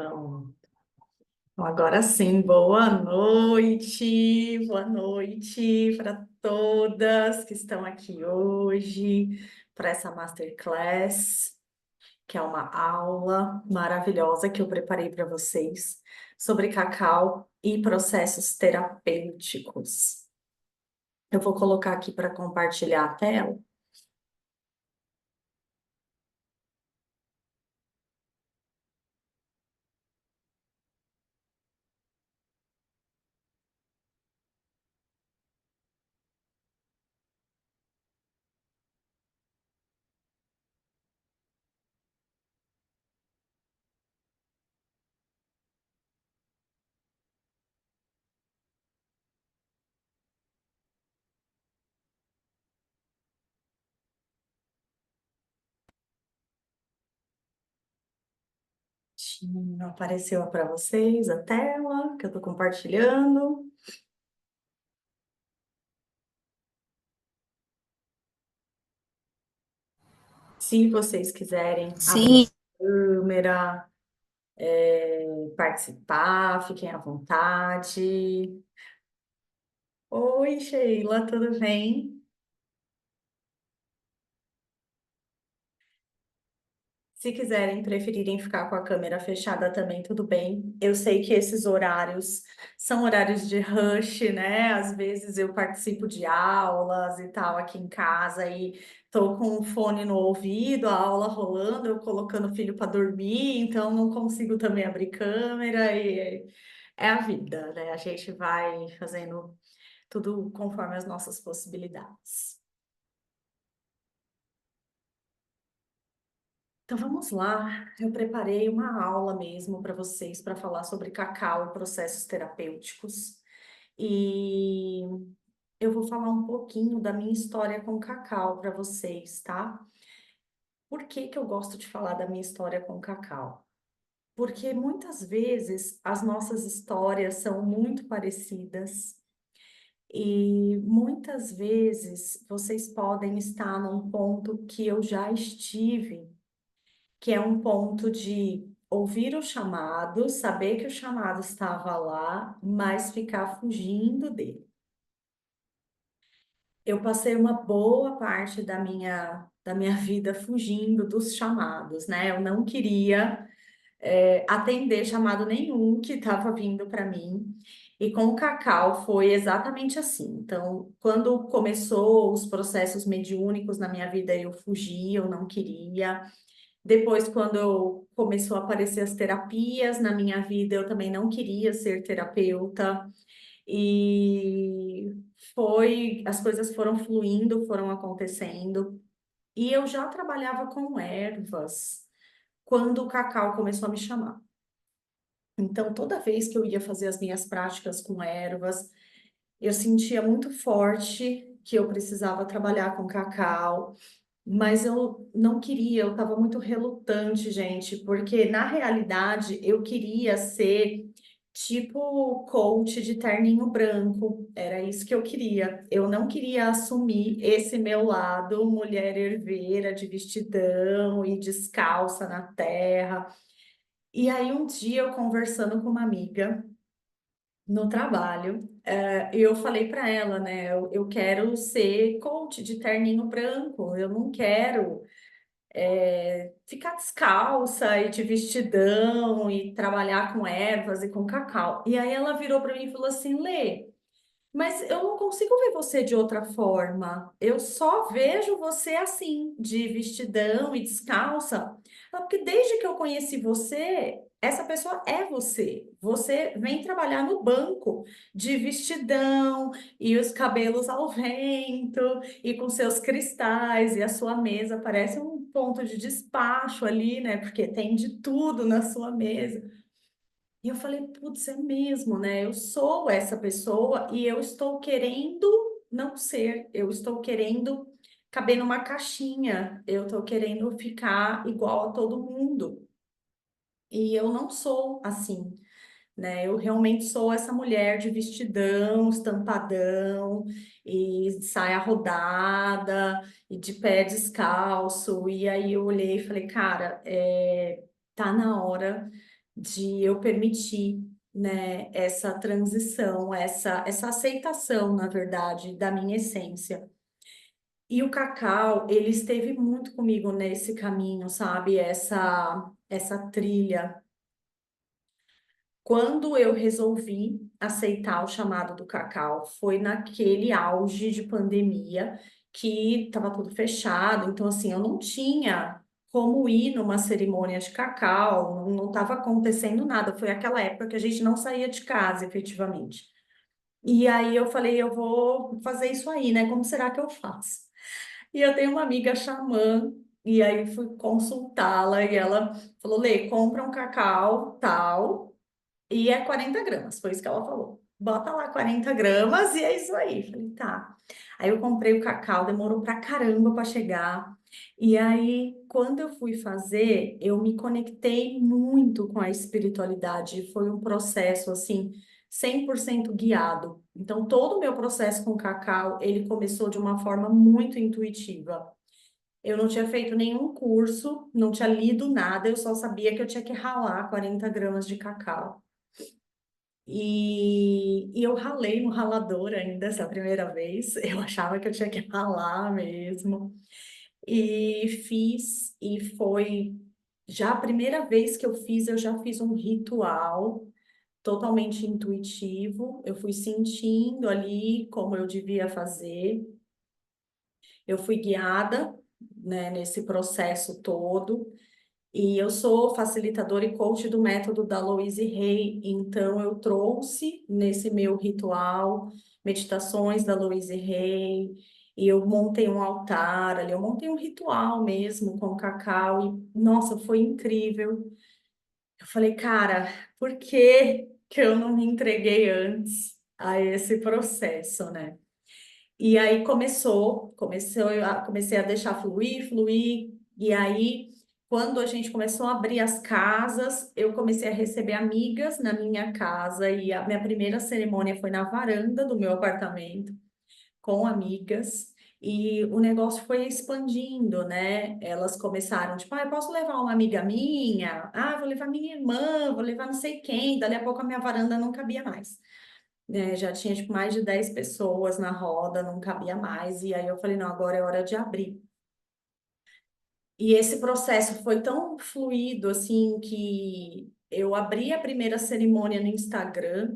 Pronto. Então, agora sim, boa noite para todas que estão aqui hoje para essa masterclass, que é uma aula maravilhosa que eu preparei para vocês sobre cacau e processos terapêuticos. Eu vou colocar aqui para compartilhar a tela. Não apareceu para vocês a tela que eu estou compartilhando. Se vocês quiserem abrir Sim, a câmera, participar, fiquem à vontade. Oi, Sheila, tudo bem? Se quiserem, preferirem ficar com a câmera fechada também, tudo bem. Eu sei que esses horários são horários de rush, né? Às vezes eu participo de aulas e tal aqui em casa e tô com o fone no ouvido, a aula rolando, eu colocando o filho para dormir, então não consigo também abrir câmera e é a vida, né? A gente vai fazendo tudo conforme as nossas possibilidades. Então vamos lá, eu preparei uma aula mesmo para vocês para falar sobre cacau e processos terapêuticos. E eu vou falar um pouquinho da minha história com cacau para vocês, tá? Por que que eu gosto de falar da minha história com cacau? Porque muitas vezes as nossas histórias são muito parecidas e muitas vezes vocês podem estar num ponto que eu já estive, que é um ponto de ouvir o chamado, saber que o chamado estava lá, mas ficar fugindo dele. Eu passei uma boa parte da minha vida fugindo dos chamados, né? Eu não queria atender chamado nenhum que estava vindo para mim. E com o cacau foi exatamente assim. Então, quando começou os processos mediúnicos na minha vida, eu fugi, eu não queria. Depois, quando começou a aparecer as terapias na minha vida, eu também não queria ser terapeuta. E as coisas foram fluindo, foram acontecendo. E eu já trabalhava com ervas quando o cacau começou a me chamar. Então, toda vez que eu ia fazer as minhas práticas com ervas, eu sentia muito forte que eu precisava trabalhar com cacau. Mas eu não queria, eu estava muito relutante, gente, porque na realidade eu queria ser tipo coach de terninho branco, era isso que eu queria. Eu não queria assumir esse meu lado, mulher herveira de vestidão e descalça na terra. E aí um dia eu conversando com uma amiga no trabalho, eu falei para ela, né, eu quero ser coach de terninho branco, eu não quero ficar descalça e de vestidão e trabalhar com ervas e com cacau. E aí ela virou para mim e falou assim: Lê, mas eu não consigo ver você de outra forma. Eu só vejo você assim, de vestidão e descalça. Porque desde que eu conheci você, essa pessoa é você. Você vem trabalhar no banco de vestidão e os cabelos ao vento e com seus cristais e a sua mesa parece um ponto de despacho ali, né? Porque tem de tudo na sua mesa. E eu falei, putz, é mesmo, né? Eu sou essa pessoa e eu estou querendo não ser, eu estou querendo caber numa caixinha, eu estou querendo ficar igual a todo mundo. E eu não sou assim, né? Eu realmente sou essa mulher de vestidão, estampadão, e saia rodada, e de pé descalço. E aí eu olhei e falei, cara, tá na hora de eu permitir, né, essa transição, essa aceitação, na verdade, da minha essência. E o cacau, ele esteve muito comigo nesse caminho, sabe? Essa trilha. Quando eu resolvi aceitar o chamado do cacau, foi naquele auge de pandemia que estava tudo fechado. Então, assim, eu não tinha como ir numa cerimônia de cacau, não estava acontecendo nada. Foi aquela época que a gente não saía de casa, efetivamente. E aí eu falei, eu vou fazer isso aí, né? Como será que eu faço? E eu tenho uma amiga xamã, e aí fui consultá-la, e ela falou, Lê, compra um cacau tal. E é 40 gramas, foi isso que ela falou. Bota lá 40 gramas e é isso aí. Falei, tá. Aí eu comprei o cacau, demorou pra caramba para chegar. E aí, quando eu fui fazer, eu me conectei muito com a espiritualidade. Foi um processo, assim, 100% guiado. Então, todo o meu processo com o cacau, ele começou de uma forma muito intuitiva. Eu não tinha feito nenhum curso, não tinha lido nada, eu só sabia que eu tinha que ralar 40 gramas de cacau. E eu ralei no ralador ainda essa primeira vez. Eu achava que eu tinha que ralar mesmo. E fiz, e foi já a primeira vez que eu já fiz um ritual totalmente intuitivo. Eu fui sentindo ali como eu devia fazer. Eu fui guiada, né, nesse processo todo. E eu sou facilitadora e coach do método da Louise Hay, então eu trouxe nesse meu ritual meditações da Louise Hay, e eu montei um altar ali, eu montei um ritual mesmo com cacau, e nossa, foi incrível. Eu falei, cara, por que eu não me entreguei antes a esse processo, né? E aí comecei a deixar fluir, fluir, e aí, quando a gente começou a abrir as casas, eu comecei a receber amigas na minha casa, e a minha primeira cerimônia foi na varanda do meu apartamento, com amigas, e o negócio foi expandindo, né? Elas começaram, tipo, ah, eu posso levar uma amiga minha? Ah, vou levar minha irmã, vou levar não sei quem, dali a pouco a minha varanda não cabia mais, né? Já tinha tipo, mais de 10 pessoas na roda, não cabia mais. E aí eu falei, não, agora é hora de abrir. E esse processo foi tão fluido, assim, que eu abri a primeira cerimônia no Instagram,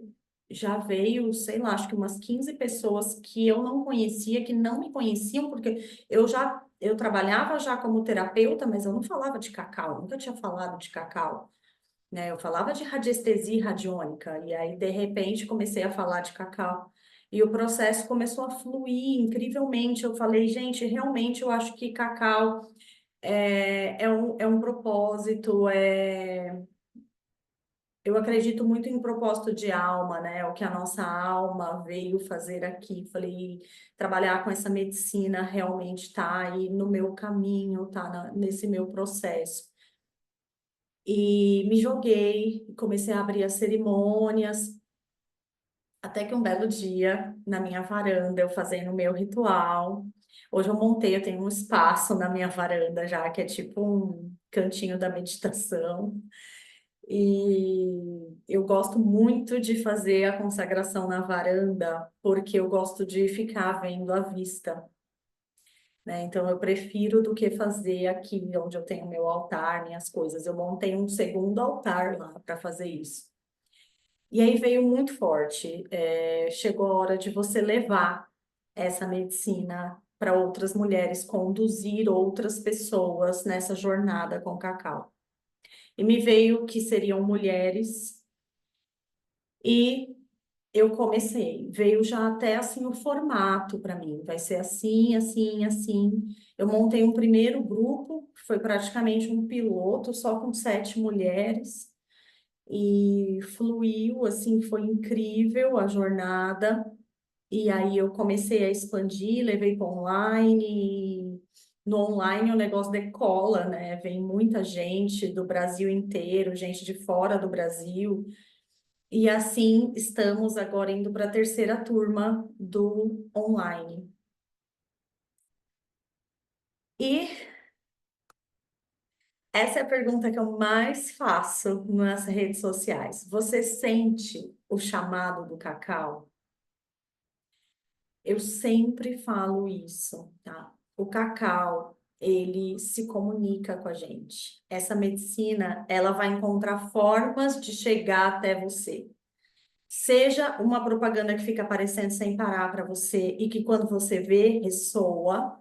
já veio, sei lá, acho que umas 15 pessoas que eu não conhecia, que não me conheciam, porque eu trabalhava já como terapeuta, mas eu não falava de cacau, nunca tinha falado de cacau, né? Eu falava de radiestesia radiônica, e aí, de repente, comecei a falar de cacau. E o processo começou a fluir incrivelmente. Eu falei, gente, realmente eu acho que cacau é um propósito, eu acredito muito em propósito de alma, né? O que a nossa alma veio fazer aqui. Falei, trabalhar com essa medicina realmente está aí no meu caminho, tá nesse meu processo. E me joguei, comecei a abrir as cerimônias, até que um belo dia, na minha varanda, eu fazendo o meu ritual. Hoje eu montei, eu tenho um espaço na minha varanda já, que é tipo um cantinho da meditação. E eu gosto muito de fazer a consagração na varanda, porque eu gosto de ficar vendo a vista, né? Então eu prefiro do que fazer aqui onde eu tenho meu altar, minhas coisas. Eu montei um segundo altar lá para fazer isso. E aí veio muito forte. Chegou a hora de você levar essa medicina para outras mulheres, conduzir outras pessoas nessa jornada com cacau. E me veio que seriam mulheres, e eu comecei. Veio já até assim o formato para mim. Vai ser assim, assim, assim. Eu montei um primeiro grupo, que foi praticamente um piloto, só com 7 mulheres. E fluiu, assim, foi incrível a jornada. E aí eu comecei a expandir, levei para online. E no online o negócio decola, né? Vem muita gente do Brasil inteiro, gente de fora do Brasil. E assim estamos agora indo para a terceira turma do online. E Essa é a pergunta que eu mais faço nas redes sociais. Você sente o chamado do cacau? Eu sempre falo isso, tá? O cacau, ele se comunica com a gente. Essa medicina, ela vai encontrar formas de chegar até você. Seja uma propaganda que fica aparecendo sem parar para você e que quando você vê, ressoa.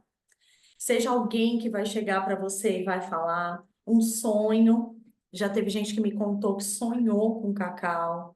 Seja alguém que vai chegar para você e vai falar. Um sonho. Já teve gente que me contou que sonhou com cacau.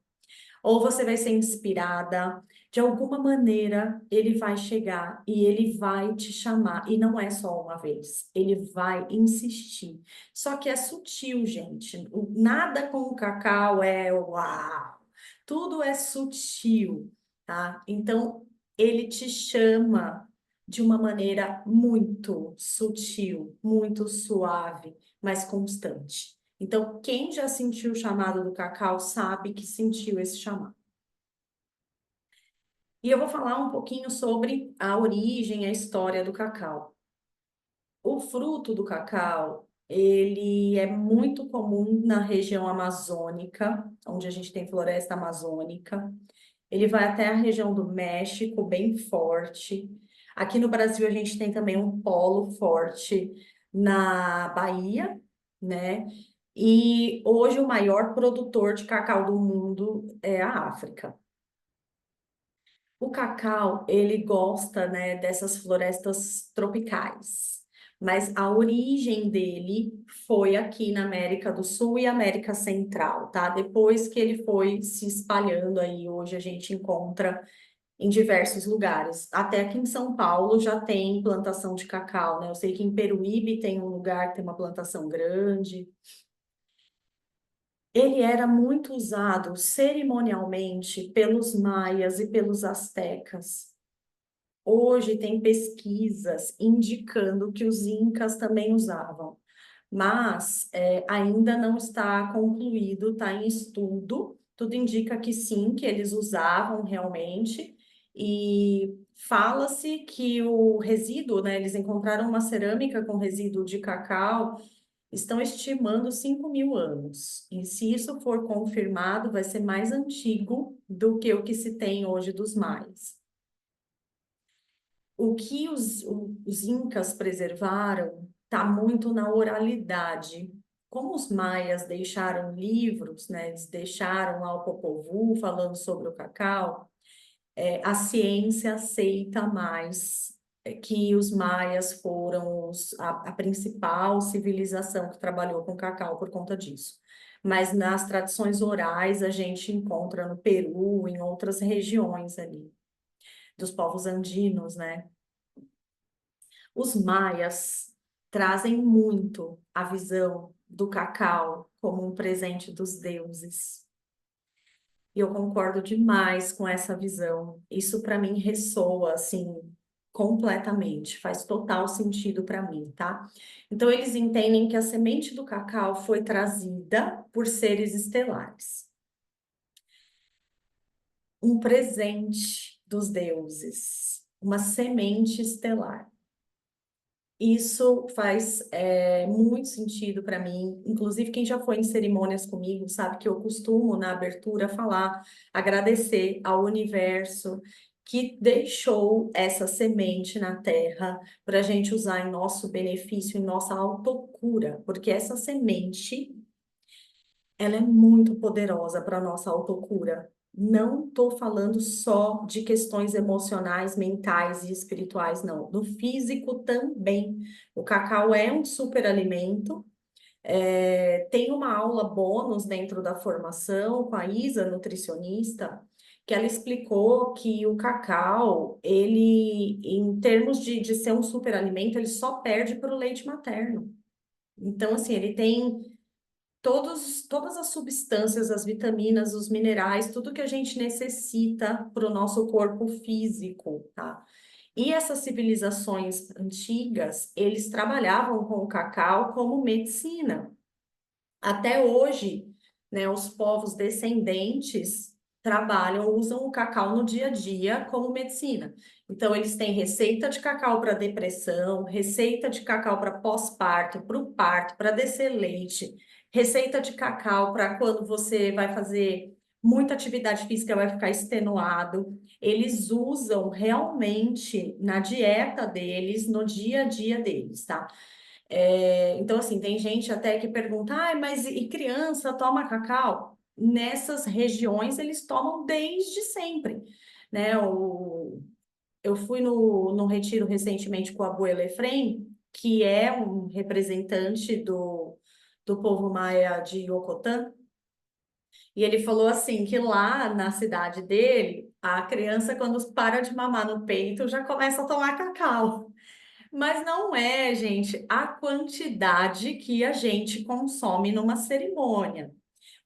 Ou você vai ser inspirada. De alguma maneira, ele vai chegar e ele vai te chamar. E não é só uma vez, ele vai insistir. Só que é sutil, gente. Nada com o cacau é uau. Tudo é sutil, tá? Então, ele te chama de uma maneira muito sutil, muito suave, mas constante. Então, quem já sentiu o chamado do cacau sabe que sentiu esse chamado. E eu vou falar um pouquinho sobre a origem, a história do cacau. O fruto do cacau, ele é muito comum na região amazônica, onde a gente tem floresta amazônica. Ele vai até a região do México, bem forte. Aqui no Brasil, a gente tem também um polo forte na Bahia, né? E hoje o maior produtor de cacau do mundo é a África. O cacau, ele gosta, né, dessas florestas tropicais, mas a origem dele foi aqui na América do Sul e América Central, tá? Depois que ele foi se espalhando aí, hoje a gente encontra em diversos lugares. Até aqui em São Paulo já tem plantação de cacau, né? Eu sei que em Peruíbe tem um lugar que tem uma plantação grande. Ele era muito usado cerimonialmente pelos maias e pelos astecas. Hoje tem pesquisas indicando que os incas também usavam, mas ainda não está concluído, está em estudo. Tudo indica que sim, que eles usavam realmente, e fala-se que o resíduo, né, eles encontraram uma cerâmica com resíduo de cacau, estão estimando 5.000 anos. E se isso for confirmado, vai ser mais antigo do que o que se tem hoje dos maias. O que os incas preservaram está muito na oralidade. Como os maias deixaram livros, né, eles deixaram lá o Popol Vuh falando sobre o cacau, a ciência aceita mais que os maias foram a principal civilização que trabalhou com cacau por conta disso. Mas nas tradições orais a gente encontra no Peru, em outras regiões ali, dos povos andinos, né? Os maias trazem muito a visão do cacau como um presente dos deuses. E eu concordo demais com essa visão. Isso para mim ressoa assim completamente, faz total sentido para mim, tá? Então eles entendem que a semente do cacau foi trazida por seres estelares, um presente dos deuses, uma semente estelar. Isso faz muito sentido para mim. Inclusive, quem já foi em cerimônias comigo sabe que eu costumo, na abertura, falar, agradecer ao universo que deixou essa semente na Terra para a gente usar em nosso benefício, em nossa autocura, porque essa semente ela é muito poderosa para a nossa autocura. Não estou falando só de questões emocionais, mentais e espirituais, não. No físico também. O cacau é um superalimento. Tem uma aula bônus dentro da formação com a Isa, nutricionista, que ela explicou que o cacau, ele, em termos de ser um superalimento, ele só perde para o leite materno. Então, assim, ele tem todas as substâncias, as vitaminas, os minerais, tudo que a gente necessita para o nosso corpo físico, tá? E essas civilizações antigas, eles trabalhavam com o cacau como medicina. Até hoje, né, os povos descendentes trabalham, usam o cacau no dia a dia como medicina. Então, eles têm receita de cacau para depressão, receita de cacau para pós-parto, para o parto, para descer leite, receita de cacau para quando você vai fazer muita atividade física, vai ficar extenuado. Eles usam realmente na dieta deles, no dia a dia deles, tá? Então, assim, tem gente até que pergunta, mas e criança toma cacau? Nessas regiões eles tomam desde sempre, né? Eu fui no retiro recentemente com o Abuelo Efrem, que é um representante do povo maia de Yokotã, e ele falou assim, que lá na cidade dele, a criança, quando para de mamar no peito, já começa a tomar cacau. Mas não é, gente, a quantidade que a gente consome numa cerimônia.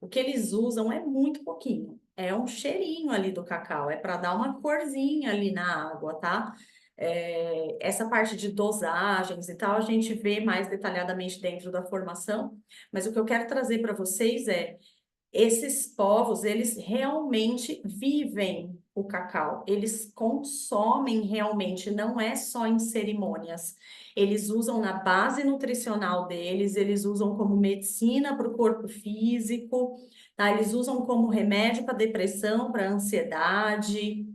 O que eles usam é muito pouquinho. É um cheirinho ali do cacau, é para dar uma corzinha ali na água, tá? Essa parte de dosagens e tal, a gente vê mais detalhadamente dentro da formação, mas o que eu quero trazer para vocês é esses povos, eles realmente vivem o cacau, eles consomem realmente, não é só em cerimônias. Eles usam na base nutricional deles, eles usam como medicina para o corpo físico, tá? Eles usam como remédio para depressão, para ansiedade.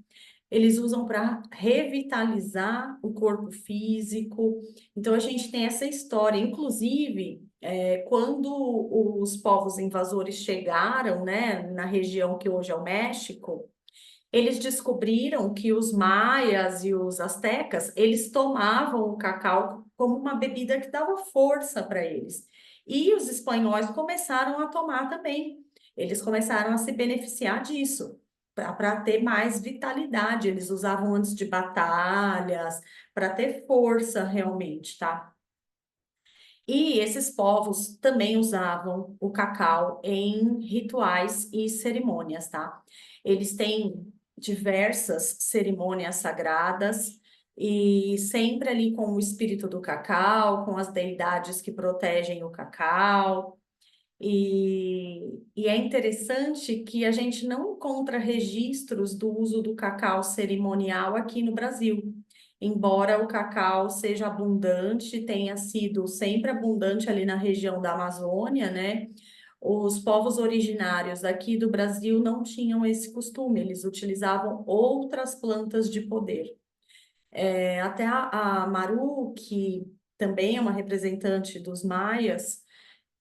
Eles usam para revitalizar o corpo físico. Então, a gente tem essa história. Inclusive, quando os povos invasores chegaram, né, na região que hoje é o México, eles descobriram que os maias e os astecas, eles tomavam o cacau como uma bebida que dava força para eles. E os espanhóis começaram a tomar também. Eles começaram a se beneficiar disso, para ter mais vitalidade. Eles usavam antes de batalhas, para ter força realmente, tá? E esses povos também usavam o cacau em rituais e cerimônias, tá? Eles têm diversas cerimônias sagradas e sempre ali com o espírito do cacau, com as deidades que protegem o cacau. E é interessante que a gente não encontra registros do uso do cacau cerimonial aqui no Brasil. Embora o cacau seja abundante, tenha sido sempre abundante ali na região da Amazônia, né? Os povos originários aqui do Brasil não tinham esse costume, eles utilizavam outras plantas de poder. Até a Maru, que também é uma representante dos maias,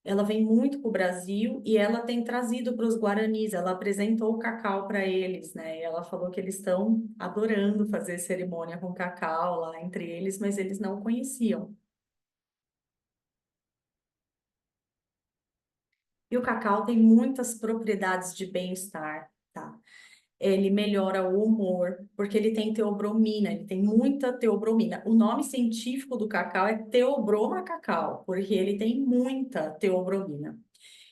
ela vem muito para o Brasil e ela tem trazido para os guaranis. Ela apresentou o cacau para eles, né? E ela falou que eles estão adorando fazer cerimônia com cacau lá entre eles, mas eles não conheciam. E o cacau tem muitas propriedades de bem-estar, tá? Ele melhora o humor, porque ele tem teobromina, ele tem muita teobromina. O nome científico do cacau é Theobroma cacau, porque ele tem muita teobromina.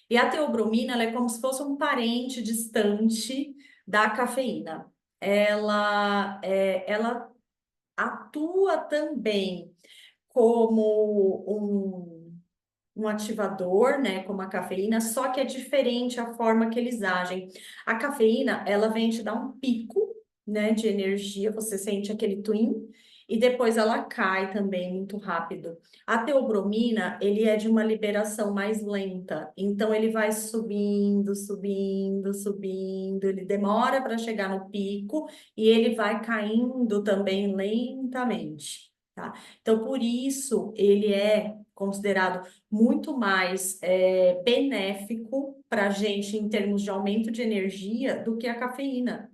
E a teobromina, ela é como se fosse um parente distante da cafeína. Ela atua também como um ativador, né, como a cafeína, só que é diferente a forma que eles agem. A cafeína, ela vem te dar um pico, né, de energia, você sente aquele twin, e depois ela cai também muito rápido. A teobromina, ele é de uma liberação mais lenta, então ele vai subindo, subindo, subindo, ele demora para chegar no pico e ele vai caindo também lentamente, tá? Então, por isso, ele é considerado muito mais benéfico para a gente em termos de aumento de energia do que a cafeína,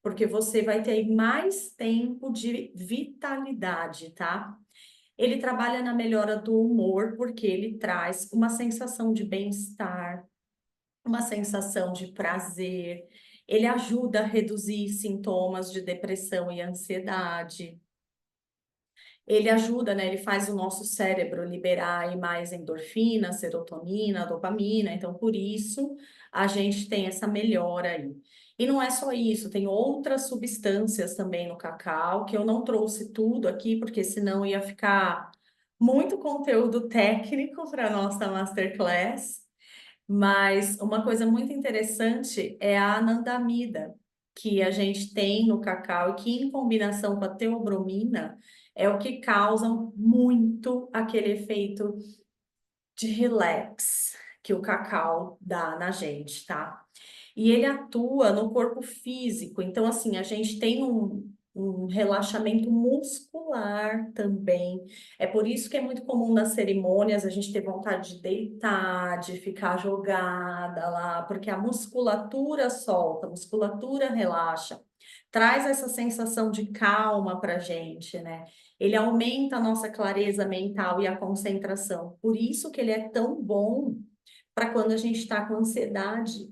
porque você vai ter mais tempo de vitalidade, tá? Ele trabalha na melhora do humor, porque ele traz uma sensação de bem-estar, uma sensação de prazer, ele ajuda a reduzir sintomas de depressão e ansiedade. Ele ajuda, né? Ele faz o nosso cérebro liberar aí mais endorfina, serotonina, dopamina. Então, por isso, a gente tem essa melhora aí. E não é só isso, tem outras substâncias também no cacau, que eu não trouxe tudo aqui, porque senão ia ficar muito conteúdo técnico para a nossa masterclass. Mas uma coisa muito interessante é a anandamida, que a gente tem no cacau e que, em combinação com a teobromina, é o que causa muito aquele efeito de relax que o cacau dá na gente, tá? E ele atua no corpo físico, então, assim, a gente tem um relaxamento muscular também. É por isso que é muito comum nas cerimônias a gente ter vontade de deitar, de ficar jogada lá, porque a musculatura solta, a musculatura relaxa, traz essa sensação de calma pra gente, né? Ele aumenta a nossa clareza mental e a concentração. Por isso que ele é tão bom para quando a gente está com ansiedade.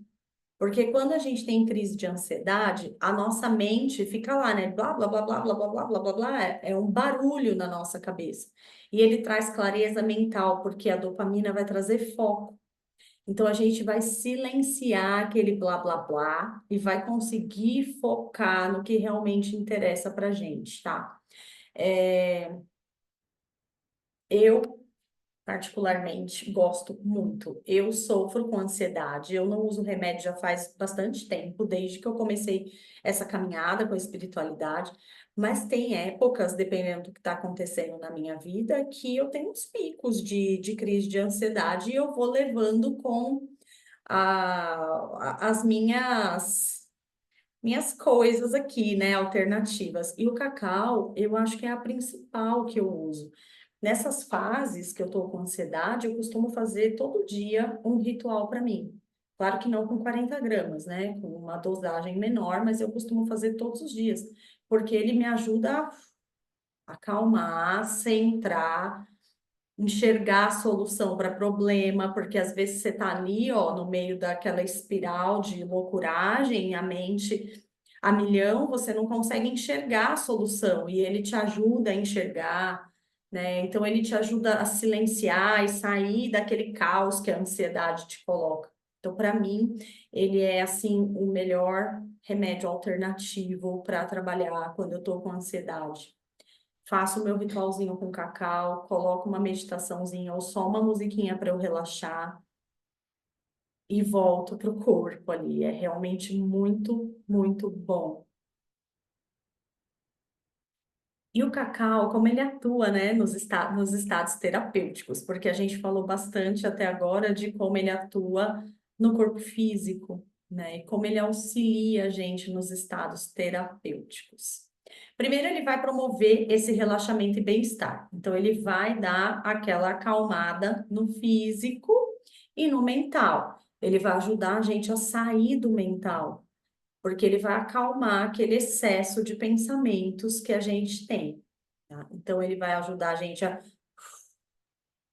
Porque quando a gente tem crise de ansiedade, a nossa mente fica lá, né? Blá, blá, blá, blá, blá, blá, blá, blá, blá, blá. É um barulho na nossa cabeça. E ele traz clareza mental, porque a dopamina vai trazer foco. Então a gente vai silenciar aquele blá, blá, blá e vai conseguir focar no que realmente interessa pra gente, tá? É, eu particularmente, gosto muito. Eu sofro com ansiedade, eu não uso remédio já faz bastante tempo, desde que eu comecei essa caminhada com a espiritualidade, mas tem épocas, dependendo do que está acontecendo na minha vida, que eu tenho uns picos de crise de ansiedade e eu vou levando com as minhas coisas aqui, né, alternativas. E o cacau, eu acho que é a principal que eu uso. Nessas fases que eu tô com ansiedade, eu costumo fazer todo dia um ritual para mim. Claro que não com 40 gramas, né? Com uma dosagem menor, mas eu costumo fazer todos os dias, porque ele me ajuda a acalmar, centrar, enxergar a solução para problema, porque às vezes você tá ali, ó, no meio daquela espiral de loucuragem, a mente a milhão, você não consegue enxergar a solução e ele te ajuda a enxergar, né? Então ele te ajuda a silenciar e sair daquele caos que a ansiedade te coloca. Então, para mim, ele é assim o melhor remédio alternativo para trabalhar quando eu estou com ansiedade. Faço o meu ritualzinho com cacau, coloco uma meditaçãozinha ou só uma musiquinha para eu relaxar e volto pro corpo ali. É realmente muito, muito bom. E o cacau, como ele atua, né, nos estados terapêuticos, porque a gente falou bastante até agora de como ele atua no corpo físico, né, e como ele auxilia a gente nos estados terapêuticos. Primeiro, ele vai promover esse relaxamento e bem-estar. Então, ele vai dar aquela acalmada no físico e no mental. Ele vai ajudar a gente a sair do mental, porque ele vai acalmar aquele excesso de pensamentos que a gente tem, tá? Então, ele vai ajudar a gente a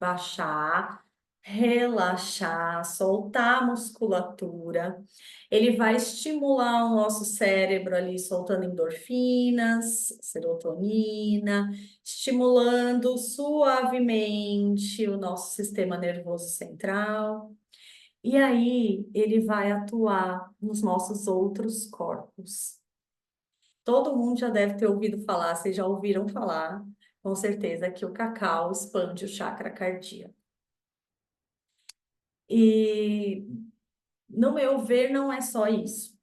baixar, relaxar, soltar a musculatura. Ele vai estimular o nosso cérebro ali, soltando endorfinas, serotonina, estimulando suavemente o nosso sistema nervoso central. E aí ele vai atuar nos nossos outros corpos. Todo mundo já deve ter ouvido falar, vocês já ouviram falar, com certeza, que o cacau expande o chakra cardíaco. E, no meu ver, não é só isso.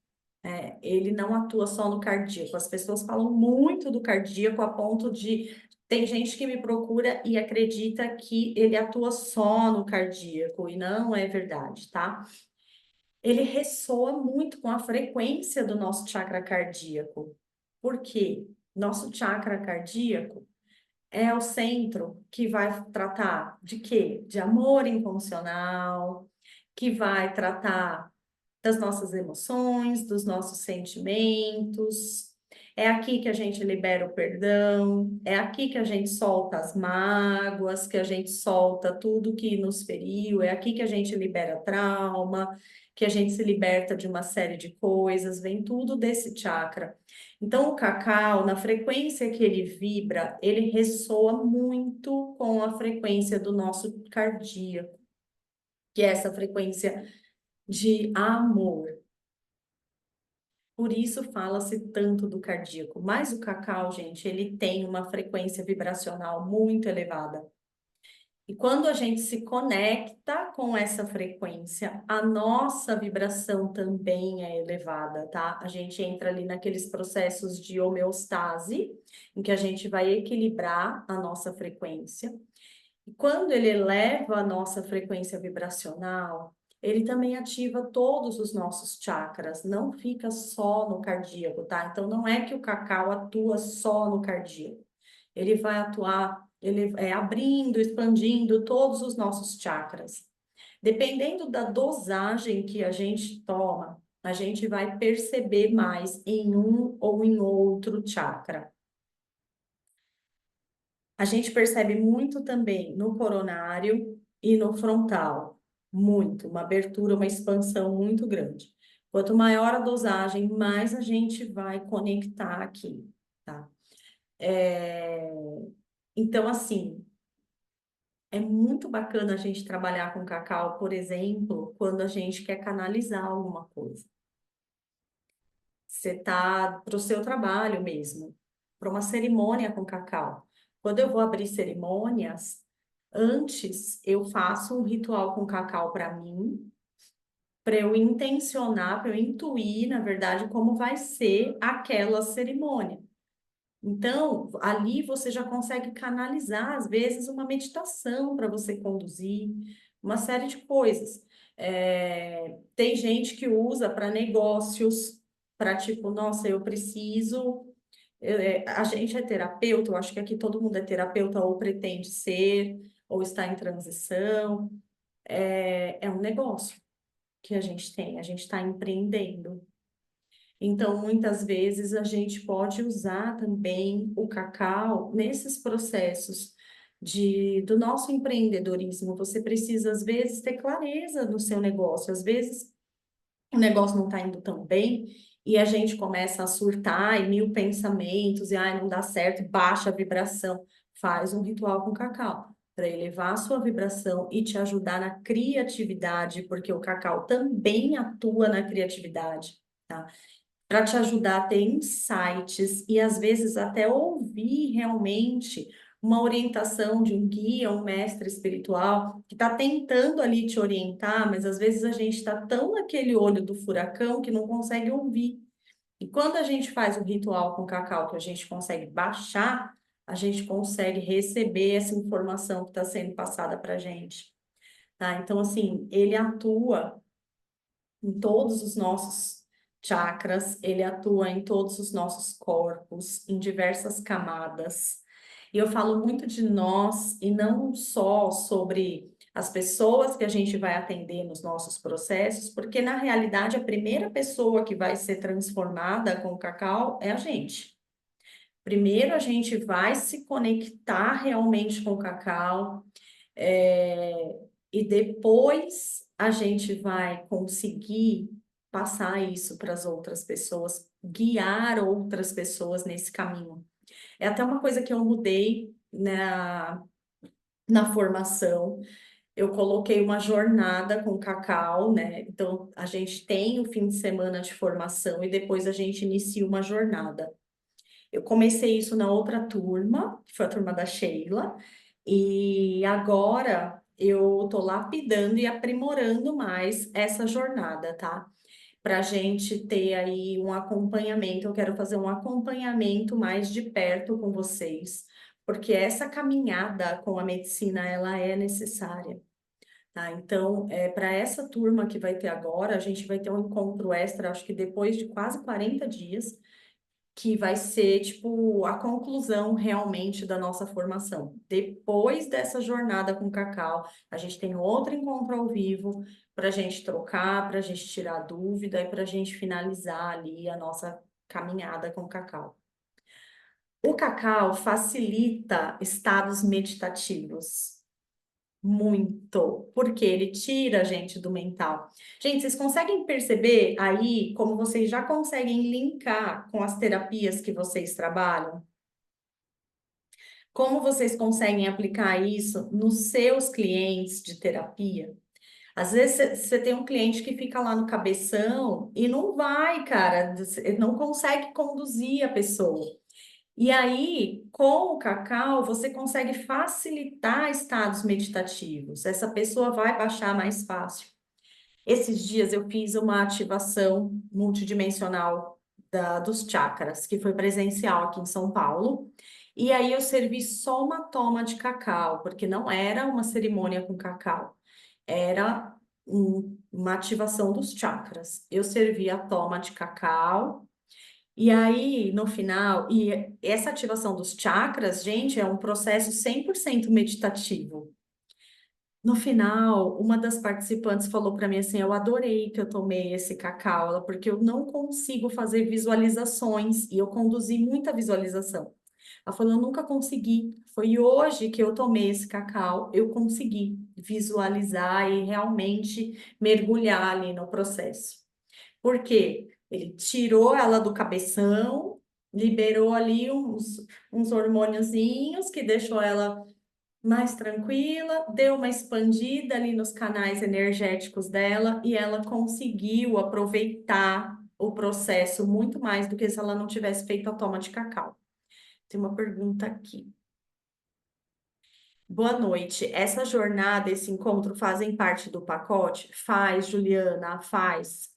Ele não atua só no cardíaco. As pessoas falam muito do cardíaco a ponto de. Tem gente que me procura e acredita que ele atua só no cardíaco, e não é verdade, tá? Ele ressoa muito com a frequência do nosso chakra cardíaco. Por quê? Nosso chakra cardíaco é o centro que vai tratar de quê? De amor incondicional, que vai tratar das nossas emoções, dos nossos sentimentos. É aqui que a gente libera o perdão, é aqui que a gente solta as mágoas, que a gente solta tudo que nos feriu, é aqui que a gente libera trauma, que a gente se liberta de uma série de coisas, vem tudo desse chakra. Então, o cacau, na frequência que ele vibra, ele ressoa muito com a frequência do nosso cardíaco, que é essa frequência de amor. Por isso fala-se tanto do cardíaco. Mas o cacau, gente, ele tem uma frequência vibracional muito elevada. E quando a gente se conecta com essa frequência, a nossa vibração também é elevada, tá? A gente entra ali naqueles processos de homeostase, em que a gente vai equilibrar a nossa frequência. E quando ele eleva a nossa frequência vibracional, ele também ativa todos os nossos chakras, não fica só no cardíaco, tá? Então não é que o cacau atua só no cardíaco. Ele vai atuar, ele é abrindo, expandindo todos os nossos chakras. Dependendo da dosagem que a gente toma, a gente vai perceber mais em um ou em outro chakra. A gente percebe muito também no coronário e no frontal, muito, uma abertura, uma expansão muito grande. Quanto maior a dosagem, mais a gente vai conectar aqui, tá? É, Então, assim, é muito bacana a gente trabalhar com cacau, por exemplo, quando a gente quer canalizar alguma coisa. Você tá para o seu trabalho mesmo, para uma cerimônia com cacau. Quando eu vou abrir cerimônias, antes eu faço um ritual com cacau para mim, para eu intencionar, para eu intuir, na verdade, como vai ser aquela cerimônia. Então, ali você já consegue canalizar, às vezes, uma meditação para você conduzir, uma série de coisas. Tem gente que usa para negócios, para tipo, nossa, eu preciso. A gente é terapeuta, eu acho que aqui todo mundo é terapeuta ou pretende ser, ou está em transição. É um negócio que a gente tem, a gente está empreendendo. Então, muitas vezes a gente pode usar também o cacau nesses processos do nosso empreendedorismo. Você precisa, às vezes, ter clareza no seu negócio. Às vezes, o negócio não está indo tão bem e a gente começa a surtar e mil pensamentos e ai, não dá certo, e baixa a vibração. Faz um ritual com cacau para elevar a sua vibração e te ajudar na criatividade, porque o cacau também atua na criatividade, tá? Para te ajudar a ter insights e às vezes até ouvir realmente uma orientação de um guia, um mestre espiritual que está tentando ali te orientar, mas às vezes a gente está tão naquele olho do furacão que não consegue ouvir. E quando a gente faz o ritual com cacau, que a gente consegue baixar, a gente consegue receber essa informação que está sendo passada para a gente. Tá? Então, assim, ele atua em todos os nossos chakras, ele atua em todos os nossos corpos, em diversas camadas. E eu falo muito de nós e não só sobre as pessoas que a gente vai atender nos nossos processos, porque na realidade a primeira pessoa que vai ser transformada com o cacau é a gente. Primeiro a gente vai se conectar realmente com o cacau, é, e depois a gente vai conseguir passar isso para as outras pessoas, guiar outras pessoas nesse caminho. É até uma coisa que eu mudei na formação. Eu coloquei uma jornada com cacau, né? Então, a gente tem o fim de semana de formação e depois a gente inicia uma jornada. Eu comecei isso na outra turma, que foi a turma da Sheila, e agora eu tô lapidando e aprimorando mais essa jornada, tá? Para a gente ter aí um acompanhamento. Eu quero fazer um acompanhamento mais de perto com vocês, porque essa caminhada com a medicina ela é necessária. Tá, então, para essa turma que vai ter agora, a gente vai ter um encontro extra, acho que depois de quase 40 dias, que vai ser tipo a conclusão realmente da nossa formação. Depois dessa jornada com Cacau, a gente tem outro encontro ao vivo para a gente trocar, para a gente tirar dúvida e para a gente finalizar ali a nossa caminhada com Cacau. O Cacau facilita estados meditativos. Muito, porque ele tira a gente do mental. Gente, vocês conseguem perceber aí como vocês já conseguem linkar com as terapias que vocês trabalham? Como vocês conseguem aplicar isso nos seus clientes de terapia? Às vezes você tem um cliente que fica lá no cabeção e não vai, cara, não consegue conduzir a pessoa. E aí, com o cacau, você consegue facilitar estados meditativos. Essa pessoa vai baixar mais fácil. Esses dias eu fiz uma ativação multidimensional dos chakras, que foi presencial aqui em São Paulo. E aí eu servi só uma toma de cacau, porque não era uma cerimônia com cacau, era uma ativação dos chakras. Eu servi a toma de cacau. E aí, no final, e essa ativação dos chakras, gente, é um processo 100% meditativo. No final, uma das participantes falou para mim assim: Eu adorei que eu tomei esse cacau, porque eu não consigo fazer visualizações e eu conduzi muita visualização. Ela falou: Eu nunca consegui. Foi hoje que eu tomei esse cacau, eu consegui visualizar e realmente mergulhar ali no processo. Por quê? Ele tirou ela do cabeção, liberou ali uns hormôniozinhos que deixou ela mais tranquila, deu uma expandida ali nos canais energéticos dela e ela conseguiu aproveitar o processo muito mais do que se ela não tivesse feito a toma de cacau. Tem uma pergunta aqui. Boa noite. Essa jornada, esse encontro fazem parte do pacote? Faz, Juliana, faz.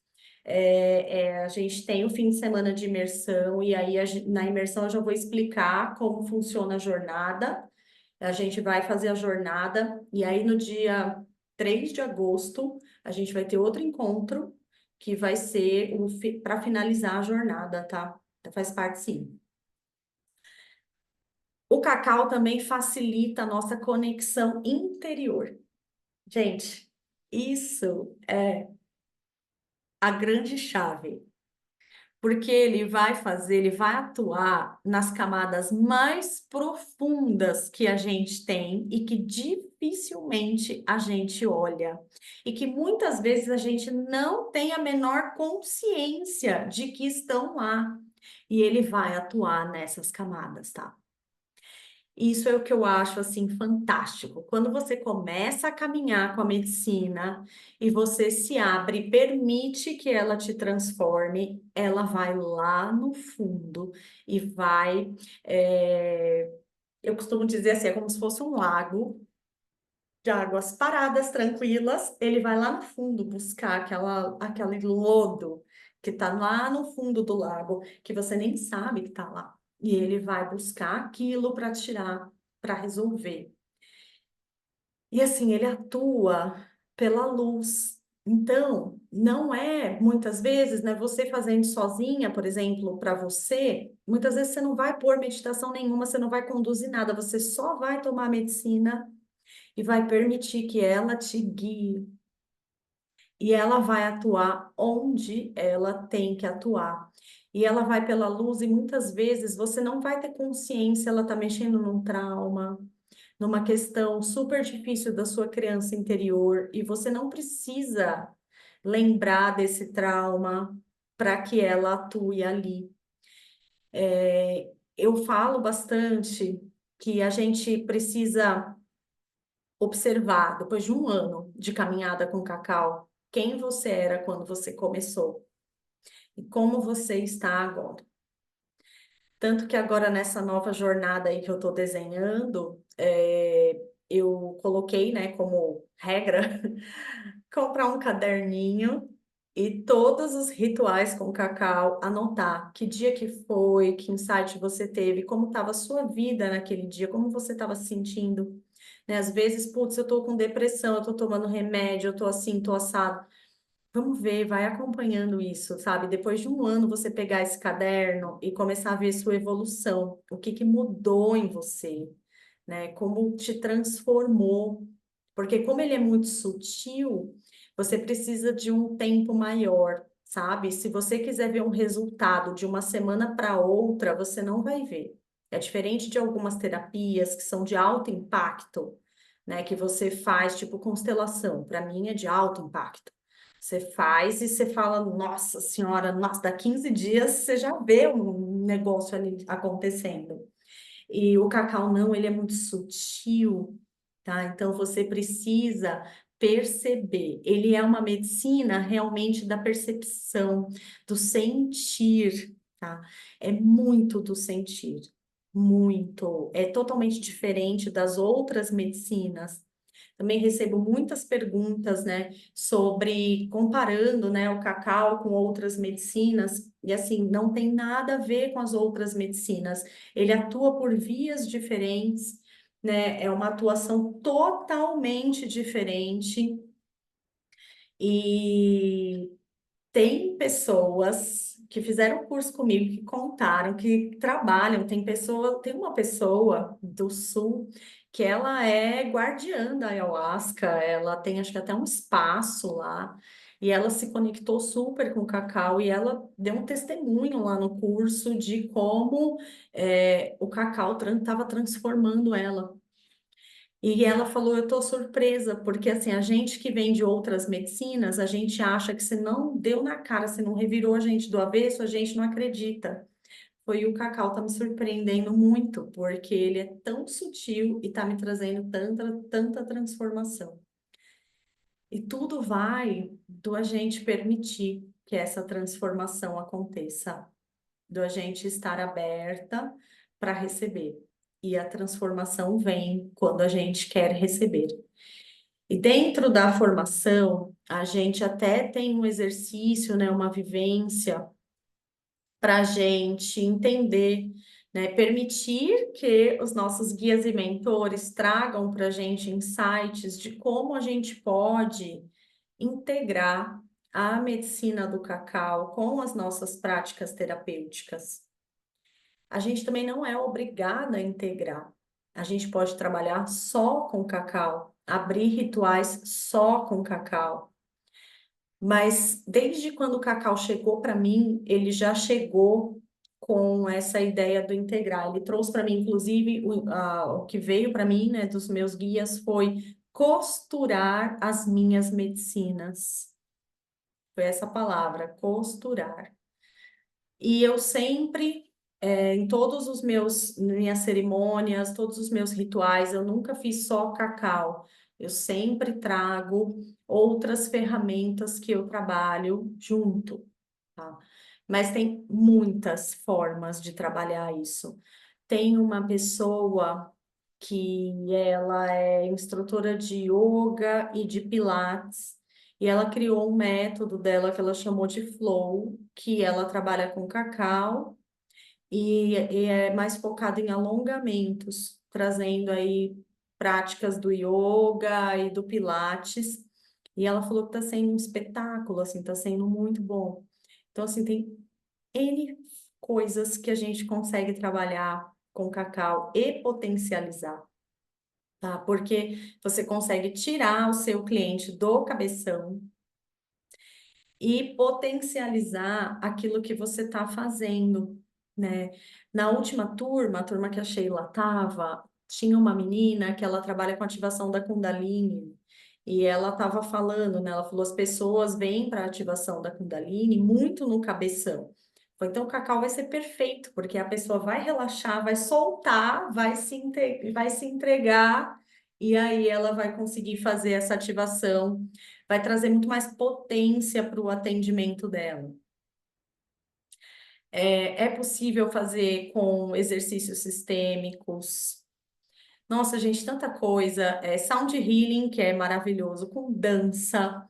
A gente tem o fim de semana de imersão e aí na imersão eu já vou explicar como funciona a jornada. A gente vai fazer a jornada e aí no dia 3 de agosto a gente vai ter outro encontro que vai ser para finalizar a jornada, tá? Então, faz parte sim. O cacau também facilita a nossa conexão interior. Gente, isso é a grande chave. Porque ele vai atuar nas camadas mais profundas que a gente tem e que dificilmente a gente olha. E que muitas vezes a gente não tem a menor consciência de que estão lá. E ele vai atuar nessas camadas, tá? Isso é o que eu acho assim fantástico. Quando você começa a caminhar com a medicina e você se abre, e permite que ela te transforme, ela vai lá no fundo e vai. Eu costumo dizer assim, é como se fosse um lago de águas paradas, tranquilas. Ele vai lá no fundo buscar aquele lodo que está lá no fundo do lago, que você nem sabe que está lá. E ele vai buscar aquilo para tirar, para resolver. E assim, ele atua pela luz. Então, não é muitas vezes, né, você fazendo sozinha, por exemplo, para você, muitas vezes você não vai pôr meditação nenhuma, você não vai conduzir nada, você só vai tomar medicina e vai permitir que ela te guie. E ela vai atuar onde ela tem que atuar. E ela vai pela luz, e muitas vezes você não vai ter consciência, ela está mexendo num trauma, numa questão super difícil da sua criança interior, e você não precisa lembrar desse trauma para que ela atue ali. Eu falo bastante que a gente precisa observar, depois de um ano de caminhada com cacau, quem você era quando você começou e como você está agora. Tanto que agora nessa nova jornada aí que eu estou desenhando, eu coloquei, né, como regra comprar um caderninho e todos os rituais com cacau, anotar que dia que foi, que insight você teve, como estava a sua vida naquele dia, como você estava se sentindo, né? Às vezes, putz, eu tô com depressão, eu tô tomando remédio, eu tô assim, tô assado. Vamos ver, vai acompanhando isso, sabe? Depois de um ano, você pegar esse caderno e começar a ver sua evolução, o que que mudou em você, né? Como te transformou. Porque como ele é muito sutil, você precisa de um tempo maior, sabe? Se você quiser ver um resultado de uma semana para outra, você não vai ver. É diferente de algumas terapias que são de alto impacto, né? Que você faz, tipo constelação. Para mim é de alto impacto. Você faz e você fala, nossa senhora, nossa, dá 15 dias você já vê um negócio ali acontecendo. E o cacau não, ele é muito sutil, tá? Então você precisa perceber. Ele é uma medicina realmente da percepção, do sentir, tá? É muito do sentir. muito. É totalmente diferente das outras medicinas. Também recebo muitas perguntas, né, sobre comparando, né, o cacau com outras medicinas, e assim, não tem nada a ver com as outras medicinas. Ele atua por vias diferentes, né, é uma atuação totalmente diferente. E tem pessoas que fizeram curso comigo que contaram que trabalham. Tem uma pessoa do sul que ela é guardiã da ayahuasca, ela tem acho que até um espaço lá. E ela se conectou super com o cacau e ela deu um testemunho lá no curso de como o cacau estava transformando ela. E ela falou, eu estou surpresa, porque assim, a gente que vem de outras medicinas, a gente acha que se não deu na cara, se não revirou a gente do avesso, a gente não acredita. Foi o cacau tá me surpreendendo muito, porque ele é tão sutil e tá me trazendo tanta transformação. E tudo vai do a gente permitir que essa transformação aconteça, do a gente estar aberta para receber. E a transformação vem quando a gente quer receber. E dentro da formação, a gente até tem um exercício, né, uma vivência para a gente entender, né, permitir que os nossos guias e mentores tragam para a gente insights de como a gente pode integrar a medicina do cacau com as nossas práticas terapêuticas. A gente também não é obrigada a integrar. A gente pode trabalhar só com cacau, abrir rituais só com cacau. Mas desde quando o cacau chegou para mim, ele já chegou com essa ideia do integrar. Ele trouxe para mim, inclusive, o que veio para mim, né, dos meus guias, foi costurar as minhas medicinas. Foi essa palavra, costurar. E eu sempre, em todos os meus, minhas cerimônias, todos os meus rituais, eu nunca fiz só cacau. Eu sempre trago outras ferramentas que eu trabalho junto, tá? Mas tem muitas formas de trabalhar isso. Tem uma pessoa que ela é instrutora de yoga e de pilates, e ela criou um método dela que ela chamou de Flow, que ela trabalha com cacau e é mais focado em alongamentos, trazendo aí práticas do yoga e do pilates. E ela falou que está sendo um espetáculo, assim, está sendo muito bom. Então, assim, tem N coisas que a gente consegue trabalhar com cacau e potencializar, tá? Porque você consegue tirar o seu cliente do cabeção e potencializar aquilo que você está fazendo, né? Na última turma, a turma que a Sheila estava, tinha uma menina que ela trabalha com ativação da Kundalini, e ela estava falando, né? Ela falou, as pessoas vêm para a ativação da Kundalini muito no cabeção. Então, o cacau vai ser perfeito, porque a pessoa vai relaxar, vai soltar, vai se entregar, e aí ela vai conseguir fazer essa ativação, vai trazer muito mais potência para o atendimento dela. É possível fazer com exercícios sistêmicos. Nossa, gente, tanta coisa. Sound healing, que é maravilhoso, com dança.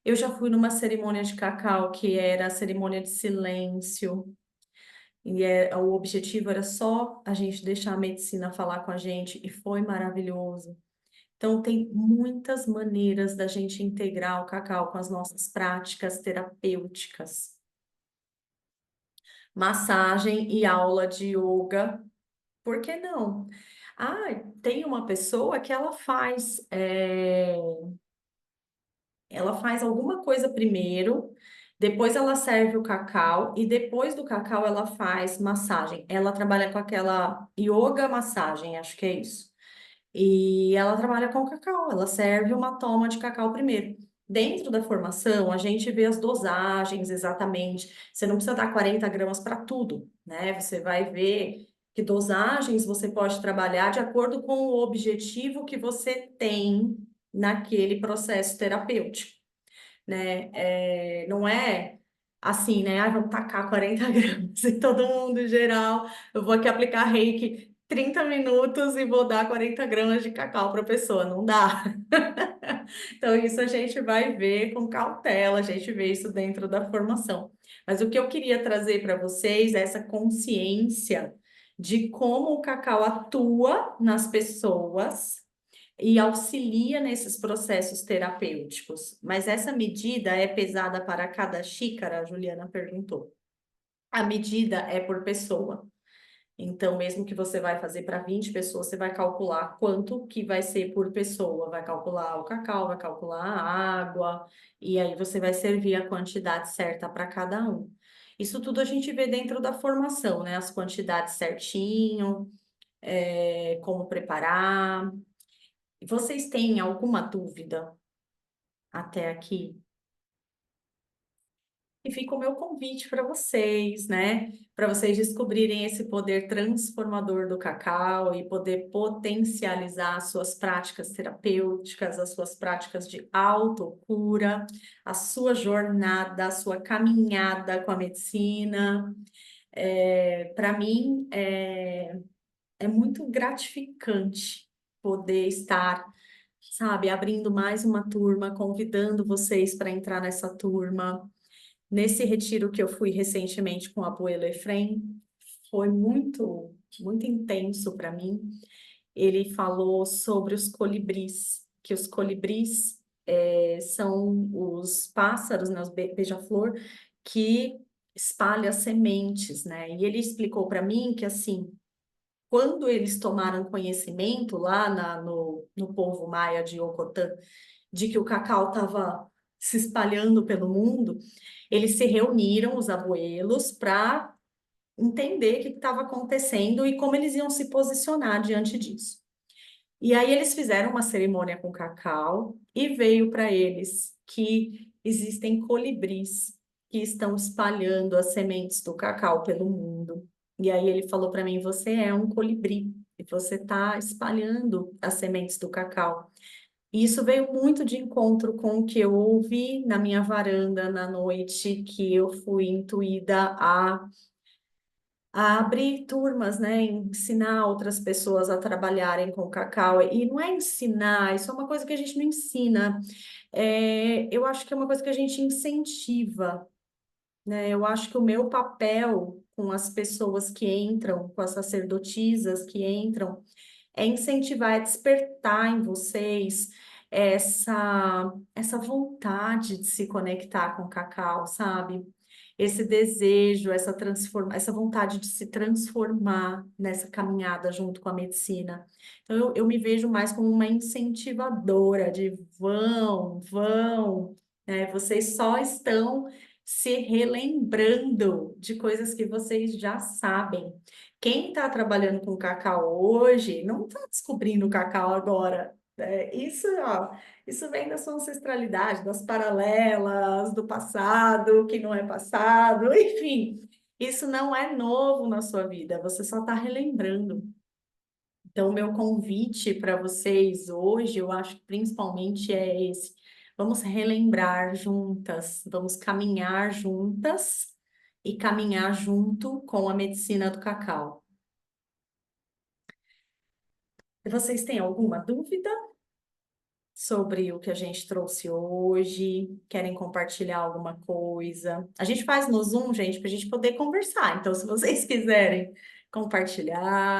Eu já fui numa cerimônia de cacau que era a cerimônia de silêncio. O objetivo era só a gente deixar a medicina falar com a gente, e foi maravilhoso. Então, tem muitas maneiras da gente integrar o cacau com as nossas práticas terapêuticas. Massagem e aula de yoga, por que não? Ah, tem uma pessoa que ela faz alguma coisa primeiro, depois ela serve o cacau e depois do cacau ela faz massagem. Ela trabalha com aquela yoga massagem, acho que é isso. E ela trabalha com cacau, ela serve uma toma de cacau primeiro. Dentro da formação, a gente vê as dosagens exatamente. Você não precisa dar 40 gramas para tudo, né? Você vai ver que dosagens você pode trabalhar de acordo com o objetivo que você tem naquele processo terapêutico, né? Não é assim, né? Ah, vamos tacar 40 gramas em todo mundo em geral. Eu vou aqui aplicar reiki. 30 minutos e vou dar 40 gramas de cacau para a pessoa, não dá. Então, isso a gente vai ver com cautela, a gente vê isso dentro da formação. Mas o que eu queria trazer para vocês é essa consciência de como o cacau atua nas pessoas e auxilia nesses processos terapêuticos. Mas essa medida é pesada para cada xícara? A Juliana perguntou. A medida é por pessoa. Então, mesmo que você vai fazer para 20 pessoas, você vai calcular quanto que vai ser por pessoa. Vai calcular o cacau, vai calcular a água, e aí você vai servir a quantidade certa para cada um. Isso tudo a gente vê dentro da formação, né? As quantidades certinho, como preparar. Vocês têm alguma dúvida até aqui? E fica o meu convite para vocês, né? Para vocês descobrirem esse poder transformador do cacau e poder potencializar as suas práticas terapêuticas, as suas práticas de autocura, a sua jornada, a sua caminhada com a medicina. Para mim, é muito gratificante poder estar, sabe, abrindo mais uma turma, convidando vocês para entrar nessa turma. Nesse retiro que eu fui recentemente com o Abuelo Efrem, foi muito intenso para mim. Ele falou sobre os colibris, que os colibris são os pássaros, né, os beija-flor, que espalham sementes, né? E ele explicou para mim que, assim, quando eles tomaram conhecimento lá no povo maia de Ocotã, de que o cacau estava se espalhando pelo mundo, eles se reuniram, os abuelos, para entender o que estava acontecendo e como eles iam se posicionar diante disso. E aí eles fizeram uma cerimônia com cacau e veio para eles que existem colibris que estão espalhando as sementes do cacau pelo mundo. E aí ele falou para mim: você é um colibri e você está espalhando as sementes do cacau. E isso veio muito de encontro com o que eu ouvi na minha varanda na noite, que eu fui intuída a abrir turmas, né? Ensinar outras pessoas a trabalharem com cacau. E não é ensinar, isso é uma coisa que a gente não ensina. Eu acho que é uma coisa que a gente incentiva, né? Eu acho que o meu papel com as pessoas que entram, com as sacerdotisas que entram, é incentivar, é despertar em vocês essa vontade de se conectar com o cacau, sabe? Esse desejo, essa vontade de se transformar nessa caminhada junto com a medicina. Então, eu me vejo mais como uma incentivadora de vão, né? Vocês só estão se relembrando de coisas que vocês já sabem. Quem está trabalhando com cacau hoje não está descobrindo o cacau agora. Isso, ó, isso vem da sua ancestralidade, das paralelas, do passado, que não é passado, enfim, isso não é novo na sua vida, você só está relembrando. Então, o meu convite para vocês hoje, eu acho que principalmente é esse. Vamos relembrar juntas, vamos caminhar juntas e caminhar junto com a medicina do cacau. Vocês têm alguma dúvida sobre o que a gente trouxe hoje? Querem compartilhar alguma coisa? A gente faz no Zoom, gente, para a gente poder conversar. Então, se vocês quiserem compartilhar.